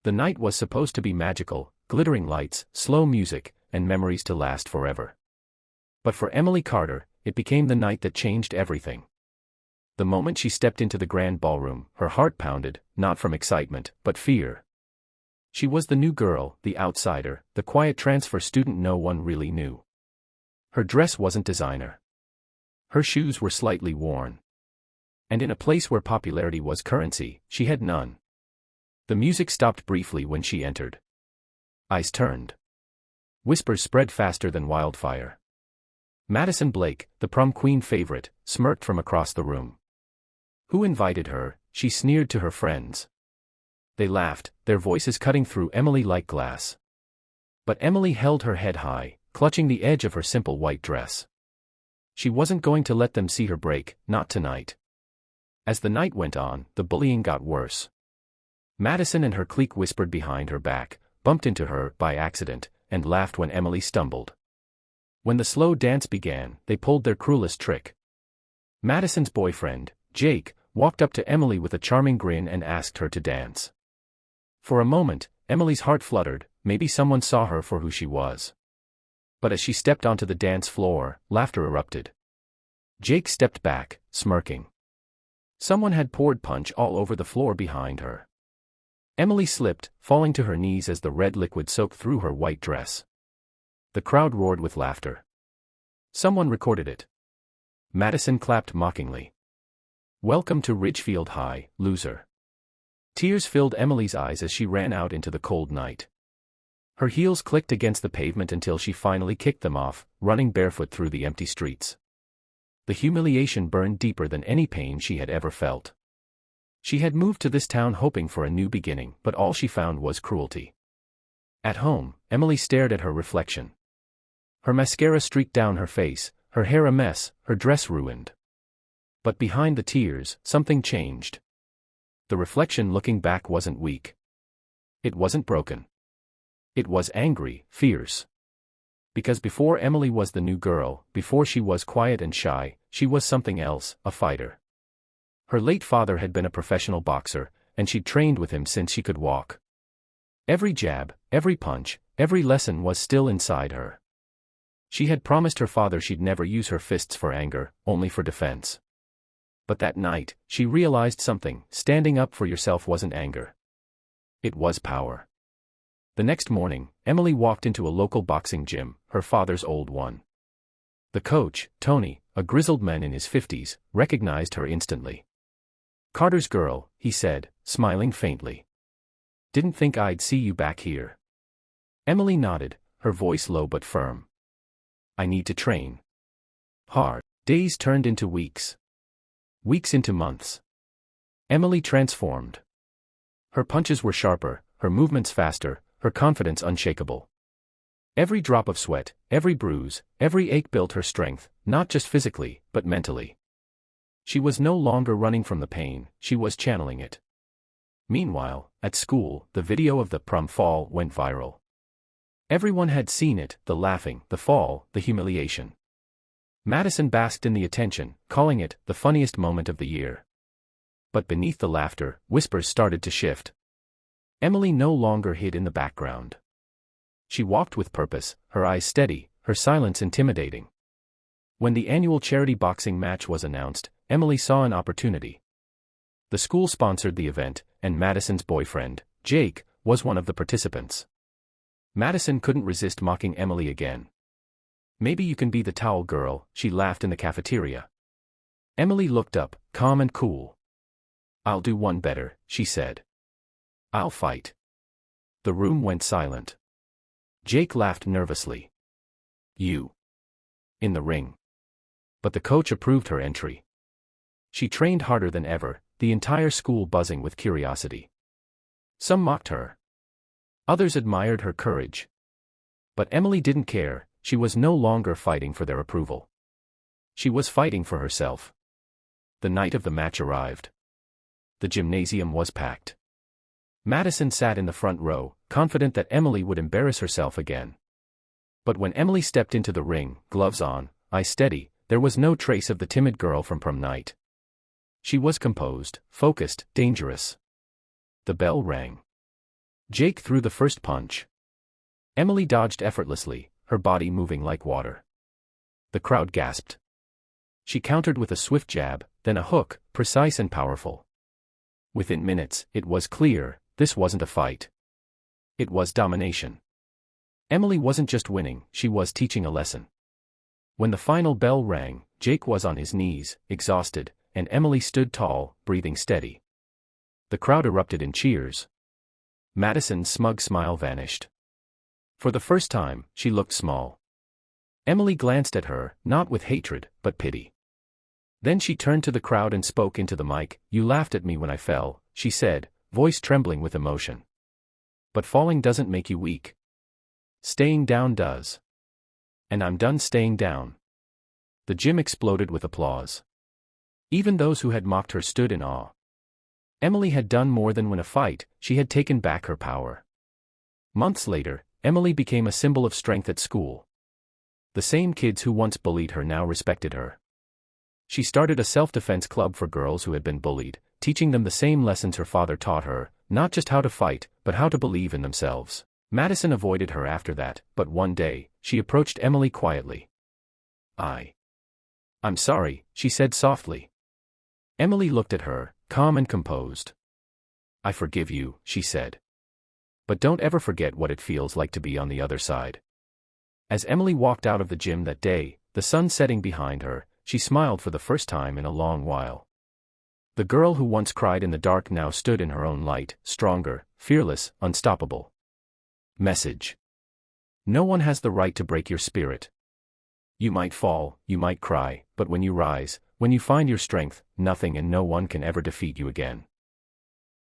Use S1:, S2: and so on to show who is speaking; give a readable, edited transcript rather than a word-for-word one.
S1: The night was supposed to be magical, glittering lights, slow music, and memories to last forever. But for Emily Carter, it became the night that changed everything. The moment she stepped into the grand ballroom, her heart pounded, not from excitement, but fear. She was the new girl, the outsider, the quiet transfer student no one really knew. Her dress wasn't designer. Her shoes were slightly worn. And in a place where popularity was currency, she had none. The music stopped briefly when she entered. Eyes turned. Whispers spread faster than wildfire. Madison Blake, the prom queen favorite, smirked from across the room. Who invited her? She sneered to her friends. They laughed, their voices cutting through Emily like glass. But Emily held her head high, clutching the edge of her simple white dress. She wasn't going to let them see her break, not tonight. As the night went on, the bullying got worse. Madison and her clique whispered behind her back, bumped into her by accident, and laughed when Emily stumbled. When the slow dance began, they pulled their cruelest trick. Madison's boyfriend, Jake, walked up to Emily with a charming grin and asked her to dance. For a moment, Emily's heart fluttered, maybe someone saw her for who she was. But as she stepped onto the dance floor, laughter erupted. Jake stepped back, smirking. Someone had poured punch all over the floor behind her. Emily slipped, falling to her knees as the red liquid soaked through her white dress. The crowd roared with laughter. Someone recorded it. Madison clapped mockingly. "Welcome to Ridgefield High, loser." Tears filled Emily's eyes as she ran out into the cold night. Her heels clicked against the pavement until she finally kicked them off, running barefoot through the empty streets. The humiliation burned deeper than any pain she had ever felt. She had moved to this town hoping for a new beginning, but all she found was cruelty. At home, Emily stared at her reflection. Her mascara streaked down her face, her hair a mess, her dress ruined. But behind the tears, something changed. The reflection looking back wasn't weak. It wasn't broken. It was angry, fierce. Because before Emily was the new girl, before she was quiet and shy, she was something else, a fighter. Her late father had been a professional boxer, and she'd trained with him since she could walk. Every jab, every punch, every lesson was still inside her. She had promised her father she'd never use her fists for anger, only for defense. But that night, she realized something: standing up for yourself wasn't anger. It was power. The next morning, Emily walked into a local boxing gym, her father's old one. The coach, Tony, a grizzled man in his 50s, recognized her instantly. "Carter's girl," he said, smiling faintly. "Didn't think I'd see you back here." Emily nodded, her voice low but firm. "I need to train hard." Days turned into weeks. Weeks into months. Emily transformed. Her punches were sharper, her movements faster, her confidence unshakable. Every drop of sweat, every bruise, every ache built her strength, not just physically, but mentally. She was no longer running from the pain, she was channeling it. Meanwhile, at school, the video of the prom fall went viral. Everyone had seen it, the laughing, the fall, the humiliation. Madison basked in the attention, calling it the funniest moment of the year. But beneath the laughter, whispers started to shift. Emily no longer hid in the background. She walked with purpose, her eyes steady, her silence intimidating. When the annual charity boxing match was announced, Emily saw an opportunity. The school sponsored the event, and Madison's boyfriend, Jake, was one of the participants. Madison couldn't resist mocking Emily again. "Maybe you can be the towel girl," she laughed in the cafeteria. Emily looked up, calm and cool. "I'll do one better," she said. "I'll fight." The room went silent. Jake laughed nervously. "You? In the ring?" But the coach approved her entry. She trained harder than ever, the entire school buzzing with curiosity. Some mocked her. Others admired her courage. But Emily didn't care. She was no longer fighting for their approval. She was fighting for herself. The night of the match arrived. The gymnasium was packed. Madison sat in the front row, confident that Emily would embarrass herself again. But when Emily stepped into the ring, gloves on, eyes steady, there was no trace of the timid girl from prom night. She was composed, focused, dangerous. The bell rang. Jake threw the first punch. Emily dodged effortlessly, her body moving like water. The crowd gasped. She countered with a swift jab, then a hook, precise and powerful. Within minutes, it was clear, this wasn't a fight. It was domination. Emily wasn't just winning, she was teaching a lesson. When the final bell rang, Jake was on his knees, exhausted, and Emily stood tall, breathing steady. The crowd erupted in cheers. Madison's smug smile vanished. For the first time, she looked small. Emily glanced at her, not with hatred, but pity. Then she turned to the crowd and spoke into the mic. "You laughed at me when I fell," she said, voice trembling with emotion. "But falling doesn't make you weak. Staying down does. And I'm done staying down." The gym exploded with applause. Even those who had mocked her stood in awe. Emily had done more than win a fight, she had taken back her power. Months later, Emily became a symbol of strength at school. The same kids who once bullied her now respected her. She started a self-defense club for girls who had been bullied, teaching them the same lessons her father taught her, not just how to fight, but how to believe in themselves. Madison avoided her after that, but one day, she approached Emily quietly. "I'm sorry," she said softly. Emily looked at her, calm and composed. "I forgive you," she said. "But don't ever forget what it feels like to be on the other side." As Emily walked out of the gym that day, the sun setting behind her, she smiled for the first time in a long while. The girl who once cried in the dark now stood in her own light, stronger, fearless, unstoppable. Message: no one has the right to break your spirit. You might fall, you might cry, but when you rise, when you find your strength, nothing and no one can ever defeat you again.